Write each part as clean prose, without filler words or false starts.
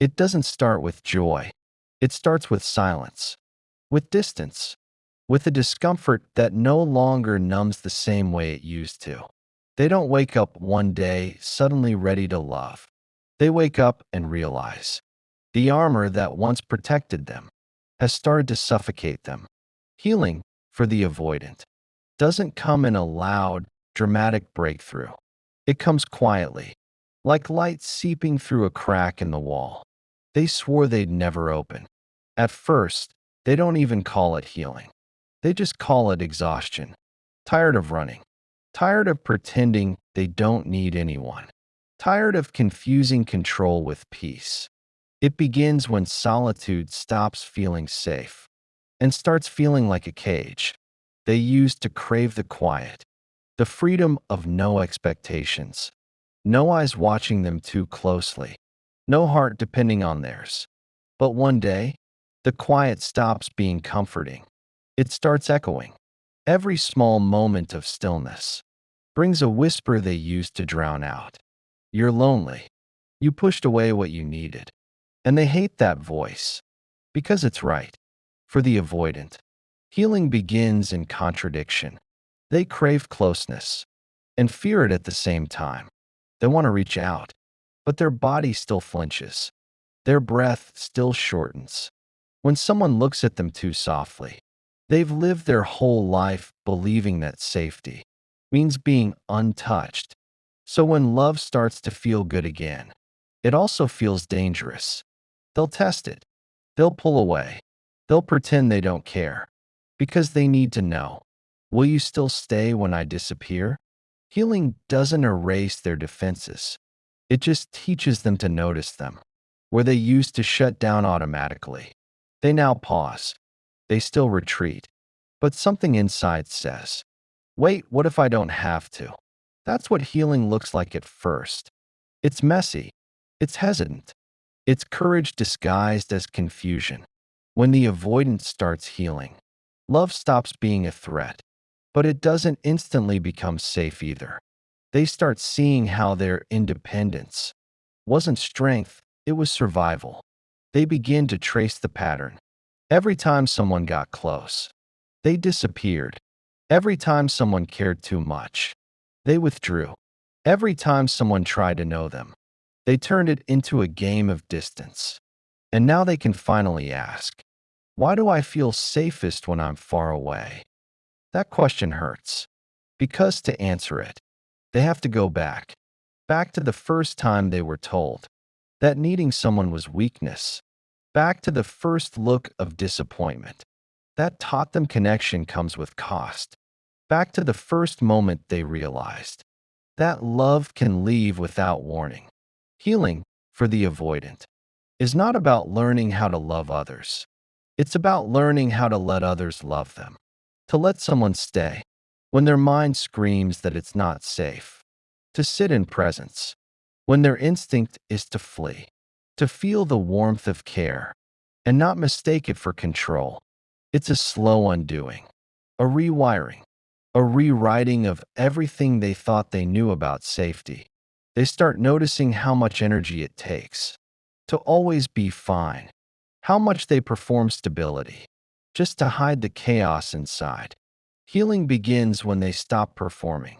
It doesn't start with joy. It starts with silence, with distance, with a discomfort that no longer numbs the same way it used to. They don't wake up one day suddenly ready to love. They wake up and realize the armor that once protected them has started to suffocate them. Healing for the avoidant doesn't come in a loud, dramatic breakthrough. It comes quietly, like light seeping through a crack in the wall they swore they'd never open. At first, they don't even call it healing. They just call it exhaustion. Tired of running. Tired of pretending they don't need anyone. Tired of confusing control with peace. It begins when solitude stops feeling safe and starts feeling like a cage they used to crave the quiet, the freedom of no expectations, no eyes watching them too closely, no heart depending on theirs. But one day, the quiet stops being comforting. It starts echoing. Every small moment of stillness brings a whisper they used to drown out. You're lonely. You pushed away what you needed. And they hate that voice because it's right. For the avoidant, healing begins in contradiction. They crave closeness and fear it at the same time. They want to reach out, but their body still flinches. Their breath still shortens. When someone looks at them too softly, they've lived their whole life believing that safety means being untouched. So when love starts to feel good again, it also feels dangerous. They'll test it. They'll pull away. They'll pretend they don't care because they need to know. Will you still stay when I disappear? Healing doesn't erase their defenses. It just teaches them to notice them. Where they used to shut down automatically, they now pause. They still retreat. But something inside says, wait, what if I don't have to? That's what healing looks like at first. It's messy. It's hesitant. It's courage disguised as confusion. When the avoidance starts healing, love stops being a threat. But it doesn't instantly become safe either. They start seeing how their independence wasn't strength, it was survival. They begin to trace the pattern. Every time someone got close, they disappeared. Every time someone cared too much, they withdrew. Every time someone tried to know them, they turned it into a game of distance. And now they can finally ask, why do I feel safest when I'm far away? That question hurts, because to answer it, they have to go back to the first time they were told that needing someone was weakness, back to the first look of disappointment that taught them connection comes with cost, back to the first moment they realized that love can leave without warning. Healing for the avoidant is not about learning how to love others. It's about learning how to let others love them. To let someone stay when their mind screams that it's not safe, to sit in presence when their instinct is to flee, to feel the warmth of care and not mistake it for control. It's a slow undoing, a rewiring, a rewriting of everything they thought they knew about safety. They start noticing how much energy it takes to always be fine, how much they perform stability just to hide the chaos inside. Healing begins when they stop performing,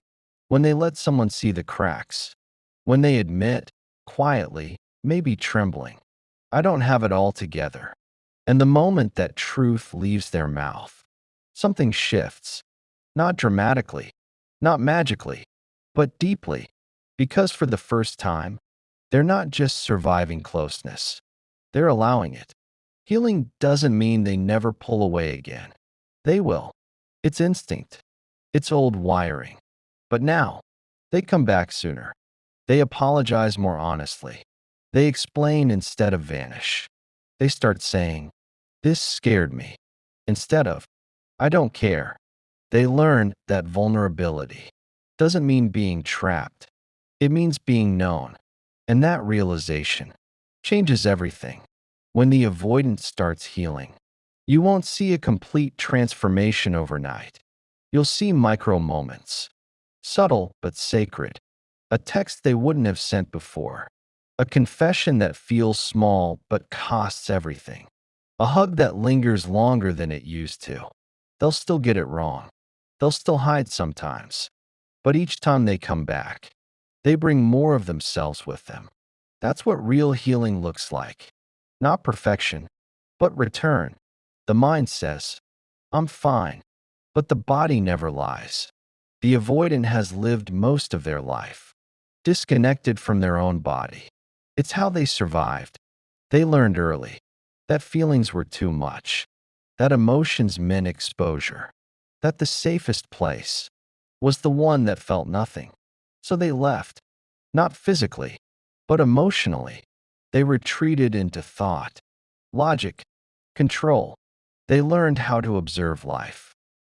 when they let someone see the cracks, when they admit, quietly, maybe trembling, I don't have it all together. And the moment that truth leaves their mouth, something shifts, not dramatically, not magically, but deeply, because for the first time, they're not just surviving closeness, they're allowing it. Healing doesn't mean they never pull away again. They will. It's instinct. It's old wiring. But now, they come back sooner. They apologize more honestly. They explain instead of vanish. They start saying, this scared me, instead of, I don't care. They learn that vulnerability doesn't mean being trapped. It means being known. And that realization changes everything. When the avoidance starts healing, you won't see a complete transformation overnight. You'll see micro moments, subtle but sacred, a text they wouldn't have sent before, A confession that feels small but costs everything. A hug that lingers longer than it used to. They'll still get it wrong. They'll still hide sometimes. But each time they come back, they bring more of themselves with them. That's what real healing looks like. Not perfection, but return. The mind says, I'm fine, but the body never lies. The avoidant has lived most of their life, disconnected from their own body. It's how they survived. They learned early that feelings were too much, that emotions meant exposure, that the safest place was the one that felt nothing. So they left, not physically, but emotionally. They retreated into thought, logic, control. They learned how to observe life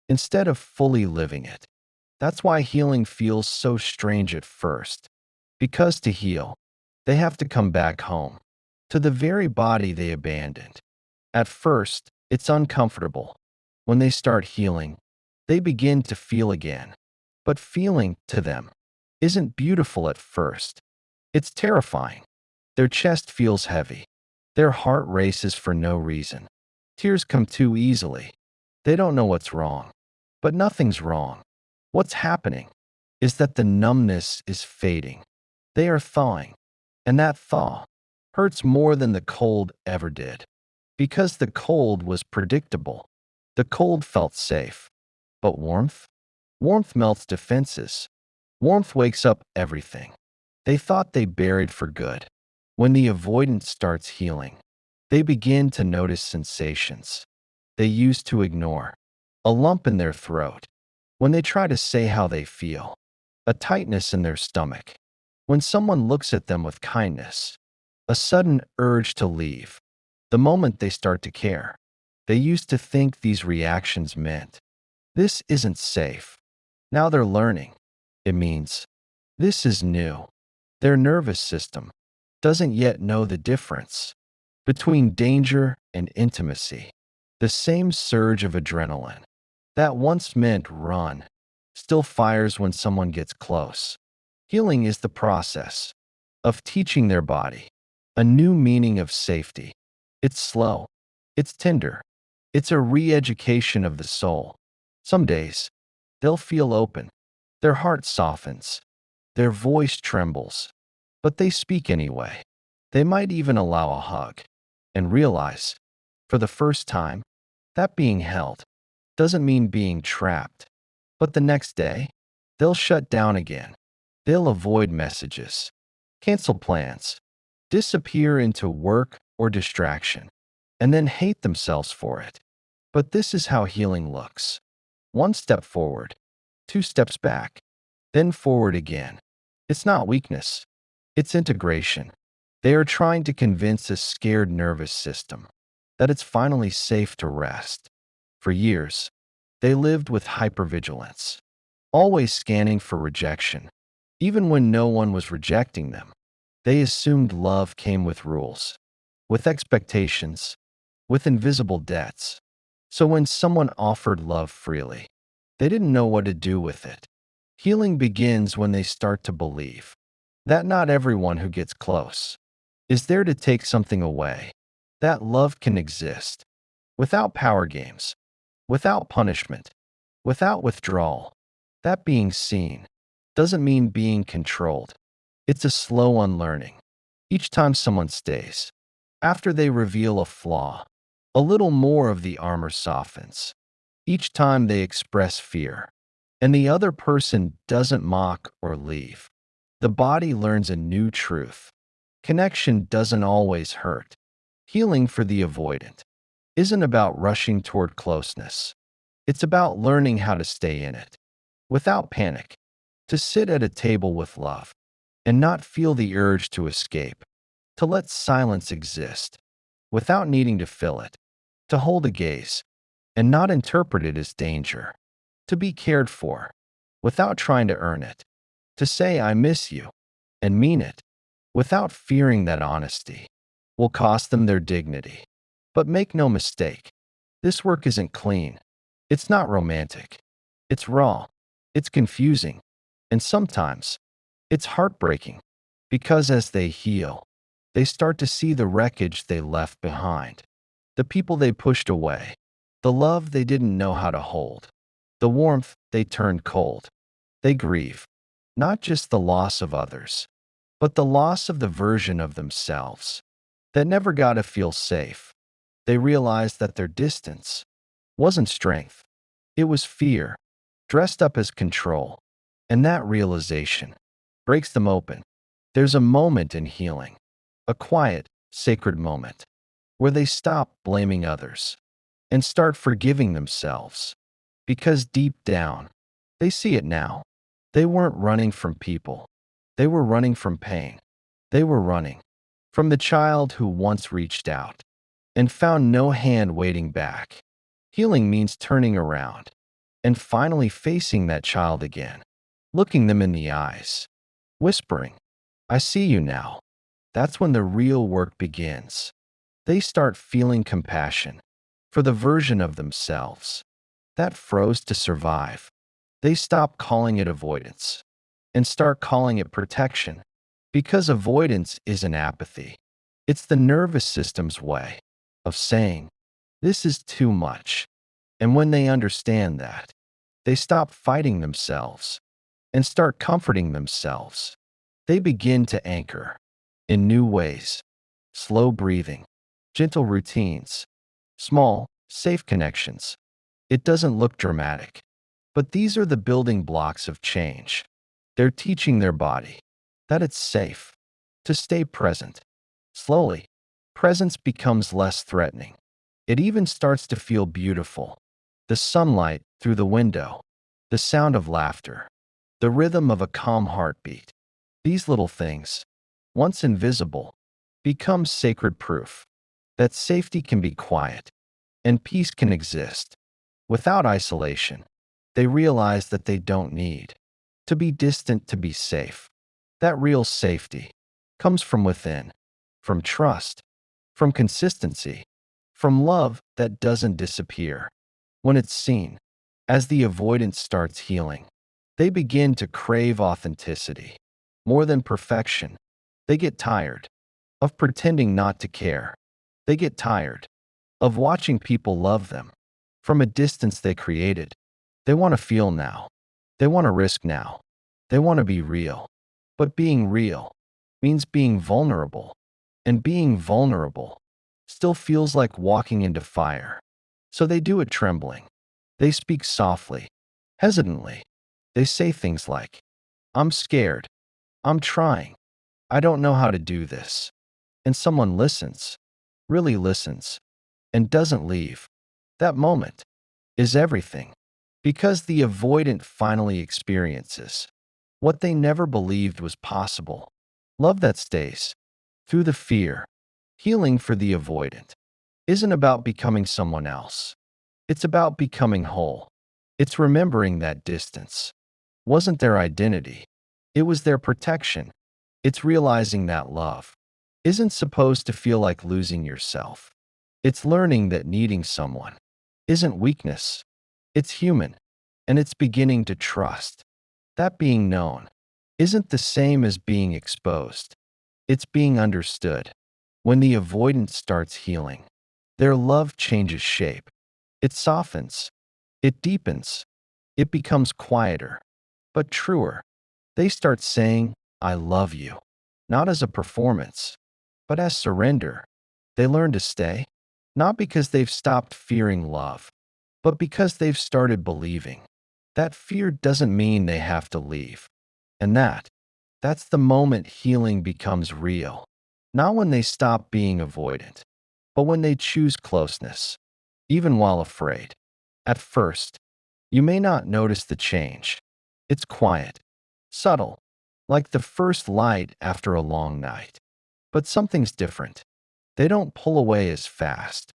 instead of fully living it. That's why healing feels so strange at first. Because to heal, they have to come back home, to the very body they abandoned. At first, it's uncomfortable. When they start healing, they begin to feel again. But feeling, to them, isn't beautiful at first. It's terrifying. Their chest feels heavy. Their heart races for no reason. Tears come too easily. They don't know what's wrong. But nothing's wrong. What's happening is that the numbness is fading. They are thawing. And that thaw hurts more than the cold ever did. Because the cold was predictable. The cold felt safe. But warmth? Warmth melts defenses. Warmth wakes up everything they thought they buried for good. When the avoidance starts healing, they begin to notice sensations they used to ignore. A lump in their throat when they try to say how they feel, a tightness in their stomach when someone looks at them with kindness, a sudden urge to leave the moment they start to care. They used to think these reactions meant, this isn't safe. Now they're learning. It means, this is new. Their nervous system doesn't yet know the difference between danger and intimacy. The same surge of adrenaline that once meant run still fires when someone gets close. Healing is the process of teaching their body a new meaning of safety. It's slow. It's tender. It's a re-education of the soul. Some days, they'll feel open. Their heart softens. Their voice trembles. But they speak anyway. They might even allow a hug and realize, for the first time, that being held doesn't mean being trapped. But the next day, they'll shut down again. They'll avoid messages, cancel plans, disappear into work or distraction, and then hate themselves for it. But this is how healing looks. One step forward, two steps back, then forward again. It's not weakness. It's integration. They are trying to convince a scared nervous system that it's finally safe to rest. For years, they lived with hypervigilance, always scanning for rejection. Even when no one was rejecting them, they assumed love came with rules, with expectations, with invisible debts. So when someone offered love freely, they didn't know what to do with it. Healing begins when they start to believe that not everyone who gets close is there to take something away, that love can exist without power games, without punishment, without withdrawal. That being seen doesn't mean being controlled. It's a slow unlearning. Each time someone stays, after they reveal a flaw, a little more of the armor softens. Each time they express fear, and the other person doesn't mock or leave, the body learns a new truth. Connection doesn't always hurt. Healing for the avoidant isn't about rushing toward closeness. It's about learning how to stay in it, without panic, to sit at a table with love, and not feel the urge to escape, to let silence exist, without needing to fill it, to hold a gaze, and not interpret it as danger, to be cared for, without trying to earn it, to say I miss you, and mean it, without fearing that honesty will cost them their dignity. But make no mistake, this work isn't clean. It's not romantic. It's raw. It's confusing. And sometimes, it's heartbreaking. Because as they heal, They start to see the wreckage they left behind, the people they pushed away, the love they didn't know how to hold, the warmth they turned cold. They grieve, not just the loss of others, but the loss of the version of themselves that never got to feel safe. They realize that their distance wasn't strength, it was fear, dressed up as control. And that realization breaks them open. There's a moment in healing, a quiet, sacred moment, where they stop blaming others and start forgiving themselves. Because deep down, they see it now. They weren't running from people, they were running from pain. They were running from the child who once reached out and found no hand waiting back. Healing means turning around and finally facing that child again, looking them in the eyes, whispering, I see you now. That's when the real work begins. They start feeling compassion for the version of themselves that froze to survive. They stop calling it avoidance and start calling it protection, because avoidance isn't apathy. It's the nervous system's way of saying, this is too much. And when they understand that, they stop fighting themselves and start comforting themselves. They begin to anchor in new ways, slow breathing, gentle routines, small, safe connections. It doesn't look dramatic, but these are the building blocks of change. They're teaching their body that it's safe to stay present. Slowly, presence becomes less threatening. It even starts to feel beautiful. The sunlight through the window, the sound of laughter, the rhythm of a calm heartbeat. These little things, once invisible, become sacred proof that safety can be quiet and peace can exist without isolation. They realize that they don't need to be distant to be safe. That real safety comes from within, from trust, from consistency, from love that doesn't disappear when it's seen. As the avoidance starts healing, they begin to crave authenticity more than perfection. They get tired of pretending not to care. They get tired of watching people love them from a distance they created. They want to feel now. They want to risk now. They want to be real. But being real means being vulnerable. And being vulnerable still feels like walking into fire. So they do it trembling. They speak softly, hesitantly. They say things like, I'm scared. I'm trying. I don't know how to do this. And someone listens, really listens, and doesn't leave. That moment is everything, because the avoidant finally experiences what they never believed was possible. Love that stays through the fear. Healing for the avoidant isn't about becoming someone else. It's about becoming whole. It's remembering that distance wasn't their identity. It was their protection. It's realizing that love isn't supposed to feel like losing yourself. It's learning that needing someone isn't weakness. It's human. And it's beginning to trust that being known isn't the same as being exposed. It's being understood. When the avoidance starts healing, their love changes shape. It softens. It deepens. It becomes quieter, but truer. They start saying, I love you, not as a performance, but as surrender. They learn to stay, not because they've stopped fearing love, but because they've started believing that fear doesn't mean they have to leave. And that's the moment healing becomes real. Not when they stop being avoidant, but when they choose closeness, even while afraid. At first, you may not notice the change. It's quiet, subtle, like the first light after a long night. But something's different. They don't pull away as fast.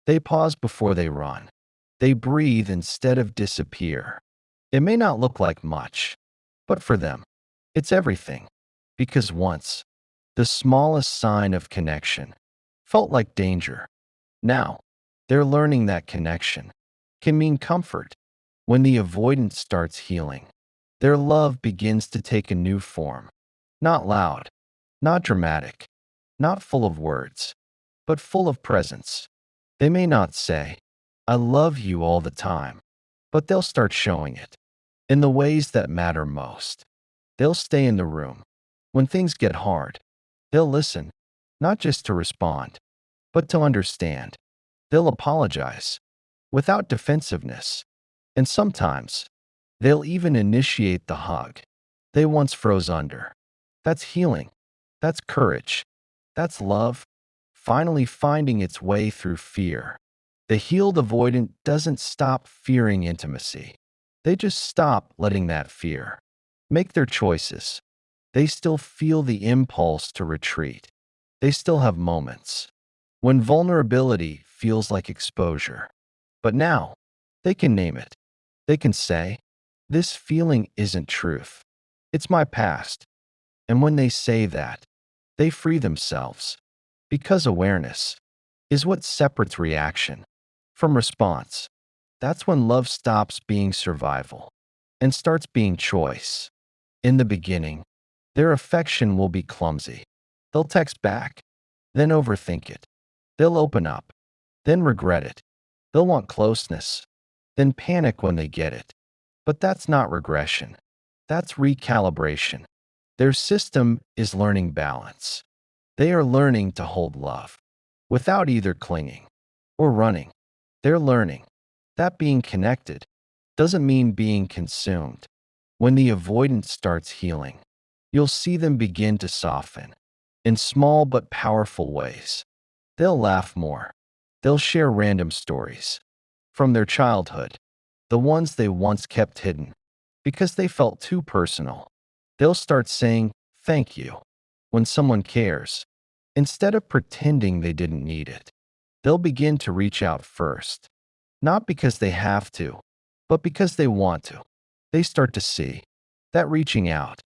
They pause before they run. They breathe instead of disappear. It may not look like much, but for them, it's everything. Because once, the smallest sign of connection felt like danger. Now, they're learning that connection can mean comfort. When the avoidance starts healing, their love begins to take a new form. Not loud, not dramatic, not full of words, but full of presence. They may not say, I love you all the time, but they'll start showing it in the ways that matter most. They'll stay in the room when things get hard. They'll listen, not just to respond, but to understand. They'll apologize without defensiveness. And sometimes they'll even initiate the hug they once froze under. That's healing. That's courage. That's love finally finding its way through fear. The healed avoidant doesn't stop fearing intimacy. They just stop letting that fear make their choices. They still feel the impulse to retreat. They still have moments when vulnerability feels like exposure. But now, they can name it. They can say, this feeling isn't truth. It's my past. And when they say that, they free themselves. Because awareness is what separates reaction from response. That's when love stops being survival and starts being choice. In the beginning, their affection will be clumsy. They'll text back, then overthink it. They'll open up, then regret it. They'll want closeness, then panic when they get it. But that's not regression. That's recalibration. Their system is learning balance. They are learning to hold love without either clinging or running. They're learning that being connected doesn't mean being consumed. When the avoidance starts healing, you'll see them begin to soften in small but powerful ways. They'll laugh more. They'll share random stories from their childhood, the ones they once kept hidden because they felt too personal. They'll start saying thank you when someone cares, instead of pretending they didn't need it. They'll begin to reach out first, not because they have to, but because they want to. They start to see that reaching out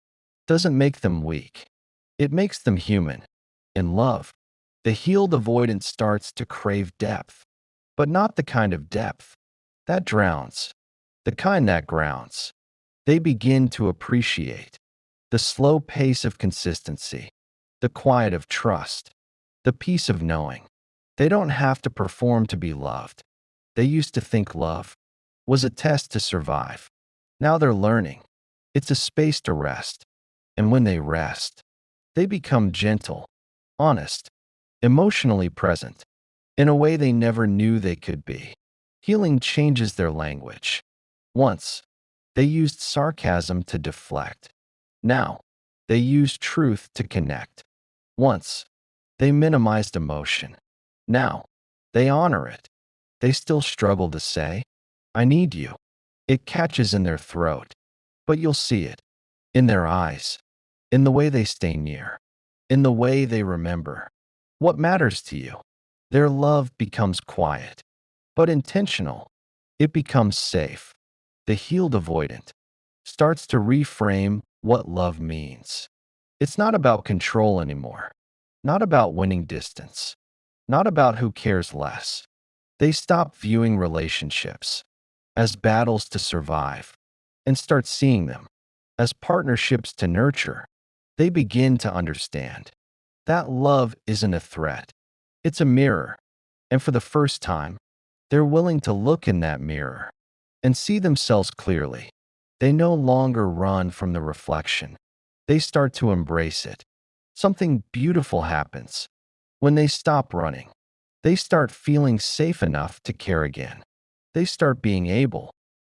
doesn't make them weak. It makes them human. In love, the healed avoidance starts to crave depth, but not the kind of depth that drowns, the kind that grounds. They begin to appreciate the slow pace of consistency, the quiet of trust, the peace of knowing. They don't have to perform to be loved. They used to think love was a test to survive. Now they're learning. It's a space to rest. And when they rest, they become gentle, honest, emotionally present in a way they never knew they could be. Healing changes their language. Once, they used sarcasm to deflect. Now, they use truth to connect. Once, they minimized emotion. Now, they honor it. They still struggle to say, I need you. It catches in their throat, but you'll see it in their eyes, in the way they stay near, in the way they remember what matters to you. Their love becomes quiet, but intentional. It becomes safe. The healed avoidant starts to reframe what love means. It's not about control anymore, not about winning distance, not about who cares less. They stop viewing relationships as battles to survive and start seeing them as partnerships to nurture. They begin to understand that love isn't a threat, it's a mirror. And for the first time, they're willing to look in that mirror and see themselves clearly. They no longer run from the reflection. They start to embrace it. Something beautiful happens when they stop running. They start feeling safe enough to care again. They start being able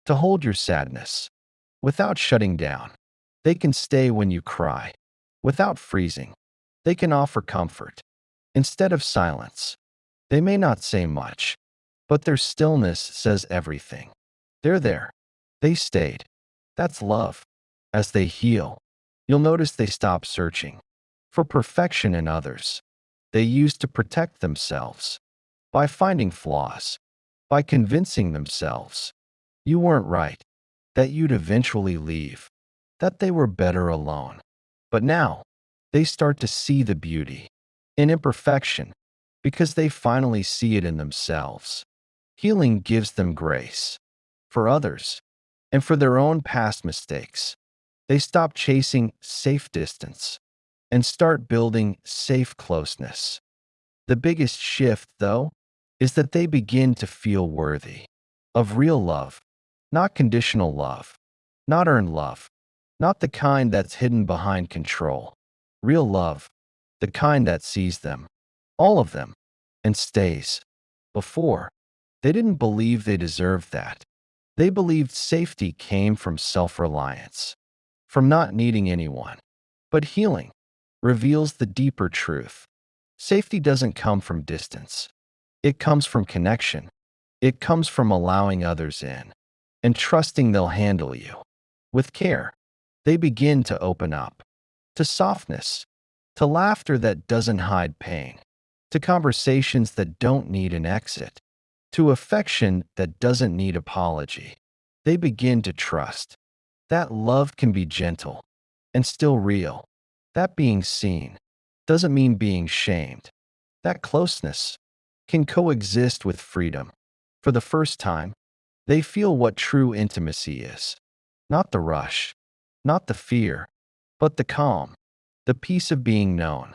to hold your sadness without shutting down. They can stay when you cry without freezing. They can offer comfort instead of silence. They may not say much, but their stillness says everything. They're there. They stayed. That's love. As they heal, you'll notice they stop searching for perfection in others. They used to protect themselves by finding flaws, by convincing themselves you weren't right, that you'd eventually leave, that they were better alone. But now, they start to see the beauty in imperfection because they finally see it in themselves. Healing gives them grace for others and for their own past mistakes. They stop chasing safe distance and start building safe closeness. The biggest shift, though, is that they begin to feel worthy of real love, not conditional love, not earned love, not the kind that's hidden behind control. Real love, the kind that sees them, all of them, and stays. Before, they didn't believe they deserved that. They believed safety came from self-reliance, from not needing anyone. But healing reveals the deeper truth. Safety doesn't come from distance. It comes from connection. It comes from allowing others in and trusting they'll handle you. With care, they begin to open up to softness, to laughter that doesn't hide pain, to conversations that don't need an exit, to affection that doesn't need apology. They begin to trust that love can be gentle and still real. That being seen doesn't mean being shamed. That closeness can coexist with freedom. For the first time, they feel what true intimacy is. Not the rush, not the fear, but the calm, the peace of being known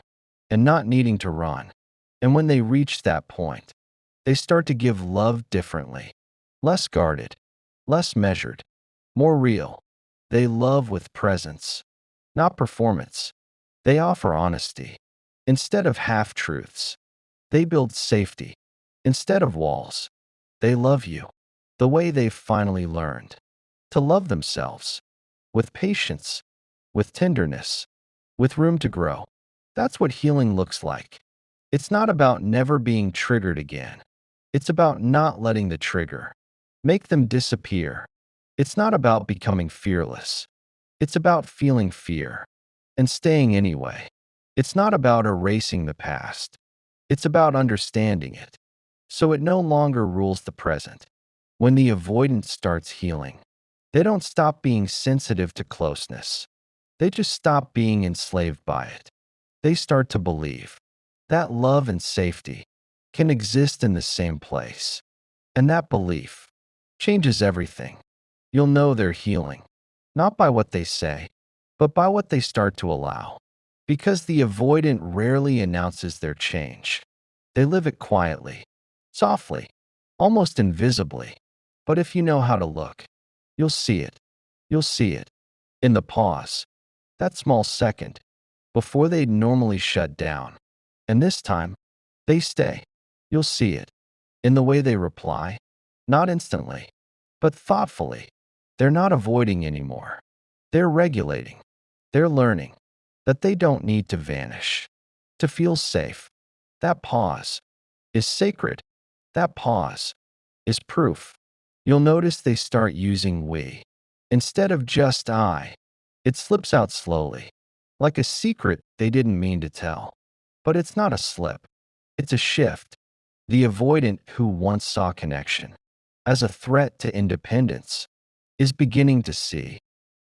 and not needing to run. And when they reach that point, they start to give love differently, less guarded, less measured, more real. They love with presence, not performance. They offer honesty instead of half-truths. They build safety instead of walls. They love you the way they've finally learned to love themselves, with patience, with tenderness, with room to grow. That's what healing looks like. It's not about never being triggered again. It's about not letting the trigger make them disappear. It's not about becoming fearless. It's about feeling fear and staying anyway. It's not about erasing the past. It's about understanding it, so it no longer rules the present. When the avoidant starts healing, they don't stop being sensitive to closeness. They just stop being enslaved by it. They start to believe that love and safety can exist in the same place. And that belief changes everything. You'll know they're healing, not by what they say, but by what they start to allow. Because the avoidant rarely announces their change. They live it quietly, softly, almost invisibly. But if you know how to look, you'll see it. You'll see it in the pause, that small second, before they'd normally shut down. And this time, they stay. You'll see it in the way they reply, not instantly, but thoughtfully. They're not avoiding anymore. They're regulating. They're learning that they don't need to vanish to feel safe. That pause is sacred. That pause is proof. You'll notice they start using we instead of just I. It slips out slowly, like a secret they didn't mean to tell. But it's not a slip. It's a shift. The avoidant who once saw connection as a threat to independence is beginning to see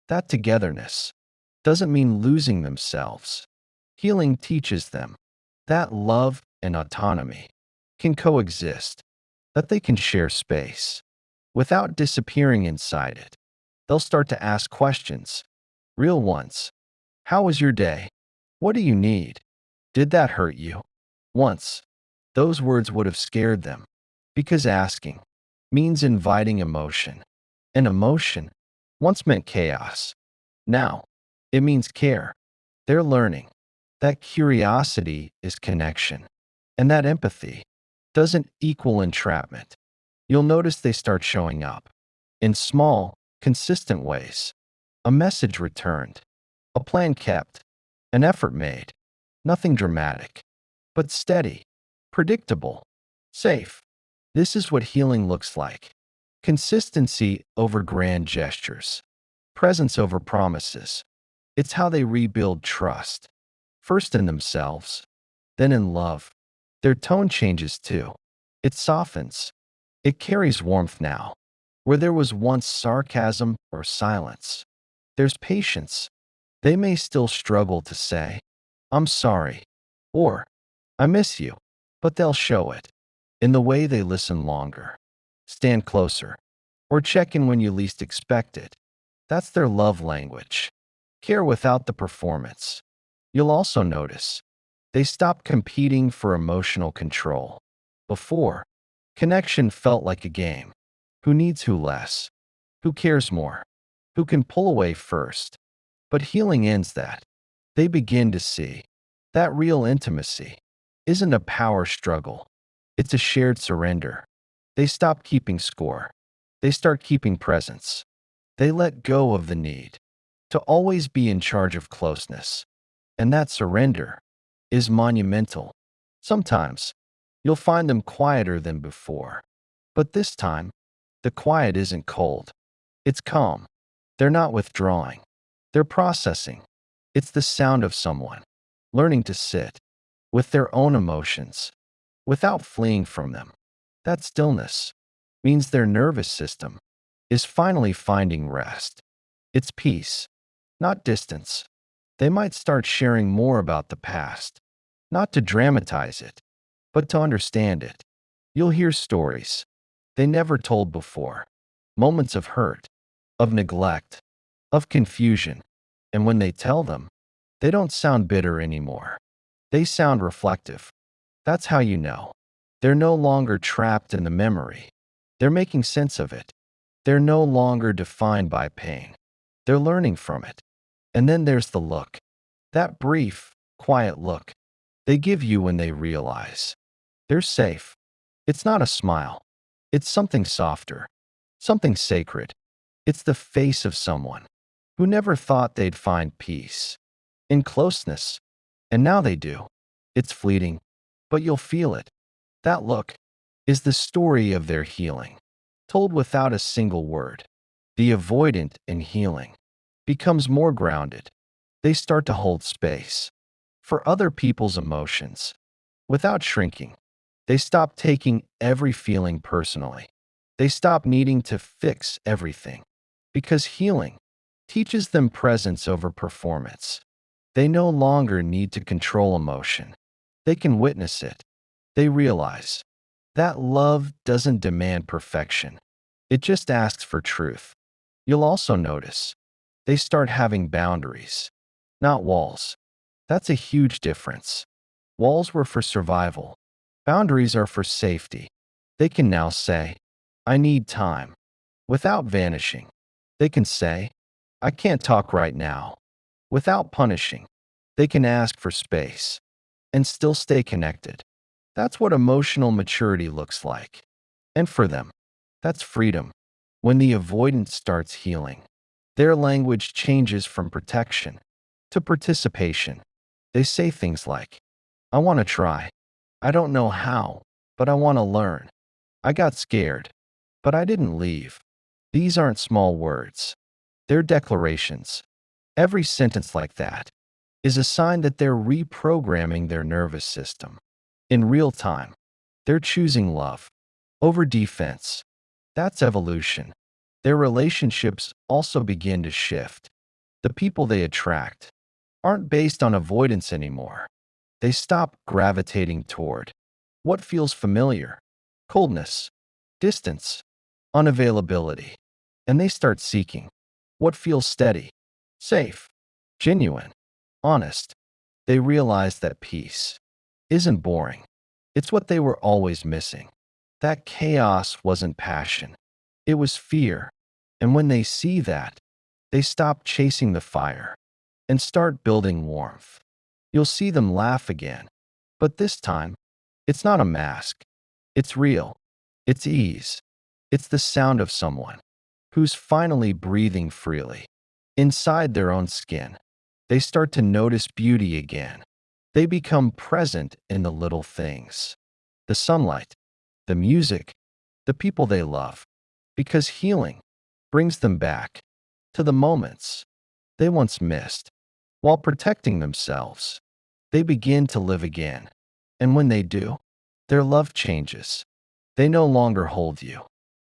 that togetherness doesn't mean losing themselves. Healing teaches them that love and autonomy can coexist, that they can share space without disappearing inside it. They'll start to ask questions, real ones. How was your day? What do you need? Did that hurt you? Once, those words would have scared them, because asking means inviting emotion. And emotion once meant chaos. Now, it means care. They're learning that curiosity is connection, and that empathy doesn't equal entrapment. You'll notice they start showing up in small, consistent ways. A message returned, a plan kept, an effort made. Nothing dramatic, but steady, predictable, safe. This is what healing looks like. Consistency over grand gestures, presence over promises. It's how they rebuild trust, first in themselves, then in love. Their tone changes too. It softens. It carries warmth now. Where there was once sarcasm or silence, there's patience. They may still struggle to say, I'm sorry, or I miss you, but they'll show it in the way they listen longer, stand closer, or check in when you least expect it. That's their love language. Care without the performance. You'll also notice they stop competing for emotional control. Before, connection felt like a game. Who needs who less? Who cares more? Who can pull away first? But healing ends that. They begin to see that real intimacy isn't a power struggle, it's a shared surrender. They stop keeping score. They start keeping presence. They let go of the need to always be in charge of closeness. And that surrender is monumental. Sometimes you'll find them quieter than before. But this time, the quiet isn't cold. It's calm. They're not withdrawing. They're processing. It's the sound of someone learning to sit with their own emotions without fleeing from them. That stillness means their nervous system is finally finding rest. It's peace, not distance. They might start sharing more about the past, not to dramatize it, but to understand it. You'll hear stories they never told before, moments of hurt, of neglect, of confusion. And when they tell them, they don't sound bitter anymore. They sound reflective. That's how you know. They're no longer trapped in the memory. They're making sense of it. They're no longer defined by pain. They're learning from it. And then there's the look. That brief, quiet look they give you when they realize they're safe. It's not a smile. It's something softer, something sacred. It's the face of someone who never thought they'd find peace in closeness. And now they do. It's fleeting, but you'll feel it. That look is the story of their healing, told without a single word. The avoidant in healing becomes more grounded. They start to hold space for other people's emotions without shrinking. They stop taking every feeling personally. They stop needing to fix everything because healing teaches them presence over performance. They no longer need to control emotion. They can witness it. They realize that love doesn't demand perfection. It just asks for truth. You'll also notice they start having boundaries, not walls. That's a huge difference. Walls were for survival. Boundaries are for safety. They can now say, I need time, without vanishing. They can say, I can't talk right now, without punishing. They can ask for space and still stay connected. That's what emotional maturity looks like. And for them, that's freedom. When the avoidance starts healing, their language changes from protection to participation. They say things like, I want to try. I don't know how, but I want to learn. I got scared, but I didn't leave. These aren't small words. They're declarations. Every sentence like that is a sign that they're reprogramming their nervous system. In real time, they're choosing love over defense. That's evolution. Their relationships also begin to shift. The people they attract aren't based on avoidance anymore. They stop gravitating toward what feels familiar, coldness, distance, unavailability, and they start seeking what feels steady, safe, genuine, honest. They realize that peace isn't boring. It's what they were always missing. That chaos wasn't passion. It was fear. And when they see that, they stop chasing the fire and start building warmth. You'll see them laugh again. But this time, it's not a mask. It's real. It's ease. It's the sound of someone who's finally breathing freely inside their own skin. They start to notice beauty again. They become present in the little things, the sunlight, the music, the people they love, because healing brings them back to the moments they once missed. While protecting themselves, they begin to live again. And when they do, their love changes. They no longer hold you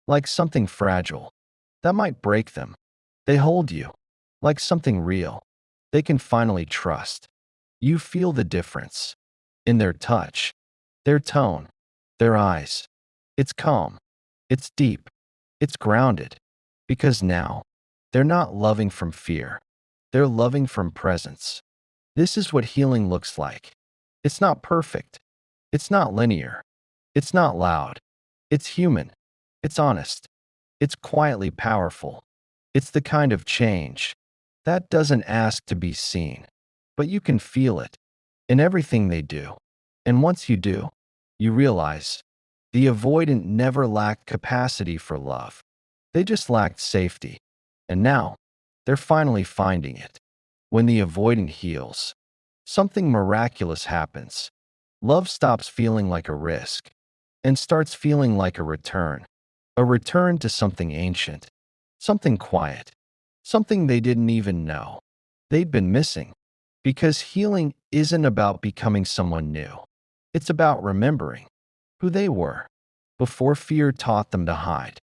like something fragile that might break them. They hold you like something real they can finally trust. You feel the difference in their touch, their tone, their eyes. It's calm, it's deep, it's grounded, because now they're not loving from fear, they're loving from presence. This is what healing looks like. It's not perfect. It's not linear. It's not loud. It's human. It's honest. It's quietly powerful. It's the kind of change that doesn't ask to be seen, but you can feel it in everything they do. And once you do, you realize the avoidant never lacked capacity for love. They just lacked safety. And now, they're finally finding it. When the avoidant heals, something miraculous happens. Love stops feeling like a risk and starts feeling like a return to something ancient, something quiet, something they didn't even know they'd been missing. Because healing isn't about becoming someone new. It's about remembering who they were before fear taught them to hide.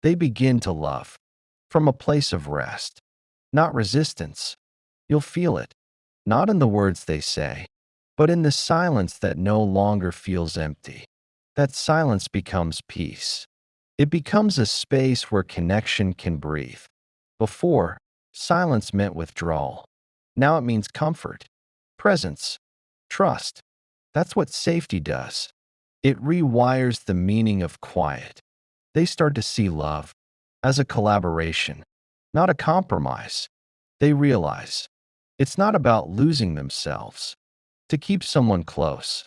They begin to love from a place of rest, not resistance. You'll feel it, not in the words they say, but in the silence that no longer feels empty. That silence becomes peace. It becomes a space where connection can breathe. Before, silence meant withdrawal. Now it means comfort, presence, trust. That's what safety does. It rewires the meaning of quiet. They start to see love as a collaboration, not a compromise. They realize it's not about losing themselves to keep someone close,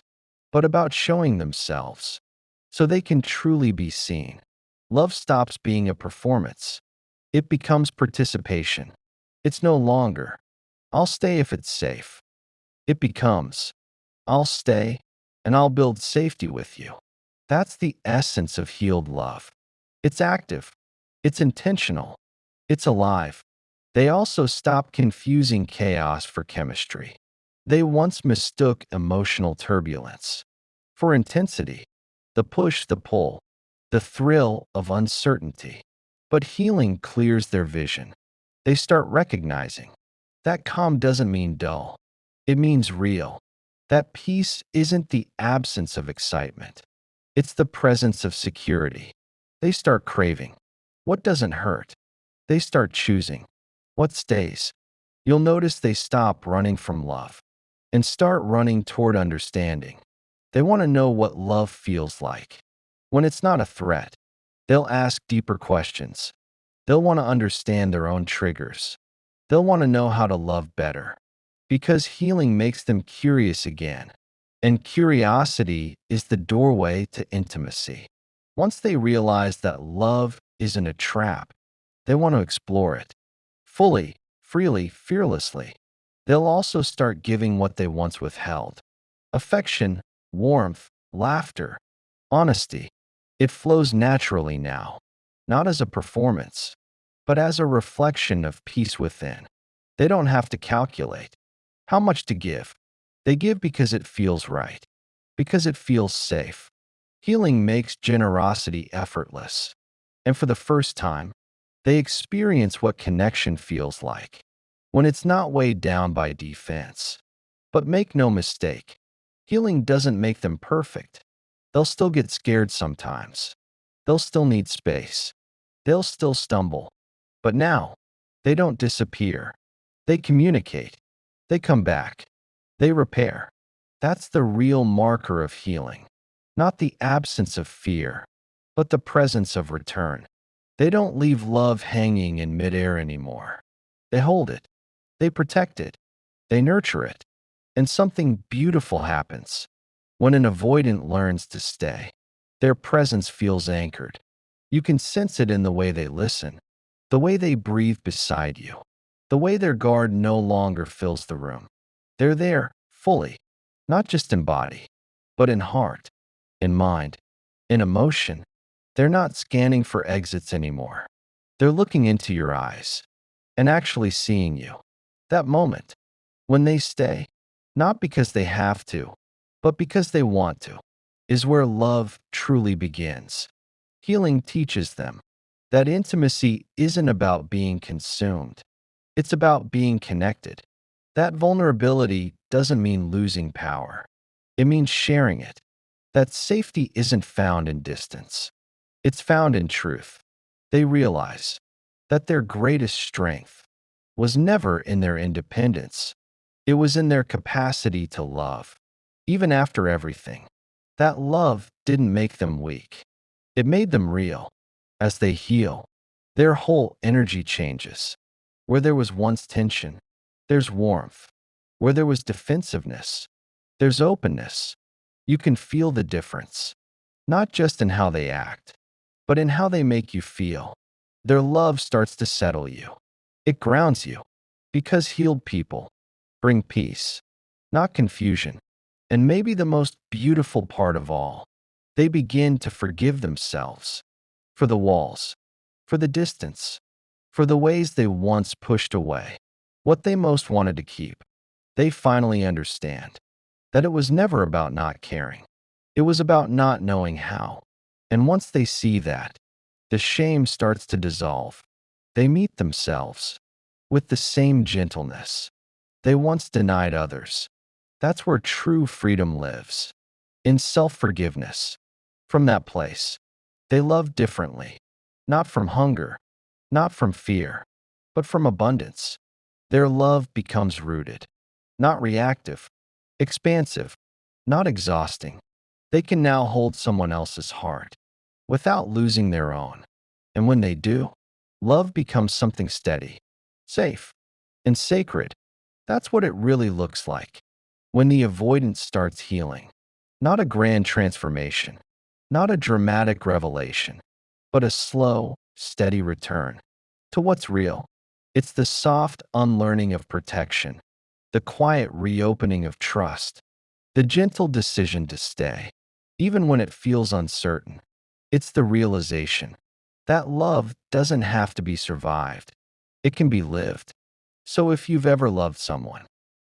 but about showing themselves so they can truly be seen. Love stops being a performance. It becomes participation. It's no longer, I'll stay if it's safe. It becomes, I'll stay and I'll build safety with you. That's the essence of healed love. It's active. It's intentional. It's alive. They also stop confusing chaos for chemistry. They once mistook emotional turbulence for intensity, the push, the pull, the thrill of uncertainty. But healing clears their vision. They start recognizing that calm doesn't mean dull. It means real. That peace isn't the absence of excitement. It's the presence of security. They start craving what doesn't hurt. They start choosing what stays. You'll notice they stop running from love and start running toward understanding. They want to know what love feels like. When it's not a threat, they'll ask deeper questions. They'll want to understand their own triggers. They'll want to know how to love better. Because healing makes them curious again. And curiosity is the doorway to intimacy. Once they realize that love isn't a trap, they want to explore it fully, freely, fearlessly. They'll also start giving what they once withheld: affection, warmth, laughter, honesty. It flows naturally now, not as a performance, but as a reflection of peace within. They don't have to calculate how much to give. They give because it feels right, because it feels safe. Healing makes generosity effortless. And for the first time, they experience what connection feels like when it's not weighed down by defense. But make no mistake, healing doesn't make them perfect. They'll still get scared sometimes. They'll still need space. They'll still stumble. But now, they don't disappear. They communicate. They come back. They repair. That's the real marker of healing. Not the absence of fear, but the presence of return. They don't leave love hanging in midair anymore. They hold it. They protect it. They nurture it. And something beautiful happens. When an avoidant learns to stay, their presence feels anchored. You can sense it in the way they listen, the way they breathe beside you, the way their guard no longer fills the room. They're there, fully, not just in body, but in heart, in mind, in emotion. They're not scanning for exits anymore. They're looking into your eyes and actually seeing you. That moment, when they stay, not because they have to, but because they want to, is where love truly begins. Healing teaches them that intimacy isn't about being consumed. It's about being connected. That vulnerability doesn't mean losing power. It means sharing it. That safety isn't found in distance. It's found in truth. They realize that their greatest strength was never in their independence, It was in their capacity to love, even after everything. That love didn't make them weak. It made them real. As they heal, their whole energy changes. Where there was once tension, there's warmth. Where there was defensiveness, there's openness. You can feel the difference, not just in how they act, but in how they make you feel. Their love starts to settle you. It grounds you, because healed people bring peace, not confusion. And maybe the most beautiful part of all, they begin to forgive themselves for the walls, for the distance, for the ways they once pushed away. What they most wanted to keep. They finally understand that it was never about not caring. It was about not knowing how. And once they see that, the shame starts to dissolve. They meet themselves with the same gentleness they once denied others. That's where true freedom lives, in self-forgiveness. From that place, they love differently, not from hunger, not from fear, but from abundance. Their love becomes rooted, not reactive, expansive, not exhausting. They can now hold someone else's heart without losing their own. And when they do, love becomes something steady, safe, and sacred. That's what it really looks like when the avoidance starts healing. Not a grand transformation, not a dramatic revelation, but a slow, steady return to what's real. It's the soft unlearning of protection, the quiet reopening of trust, the gentle decision to stay, even when it feels uncertain. It's the realization that love doesn't have to be survived, it can be lived. So if you've ever loved someone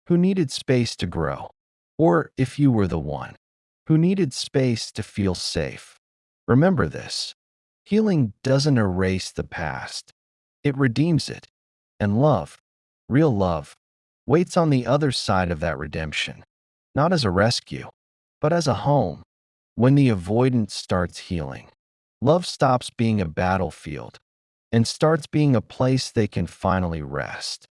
who needed space to grow, or if you were the one who needed space to feel safe, remember this: healing doesn't erase the past, it redeems it. And love, real love, waits on the other side of that redemption, not as a rescue, but as a home. When the avoidance starts healing, love stops being a battlefield and starts being a place they can finally rest.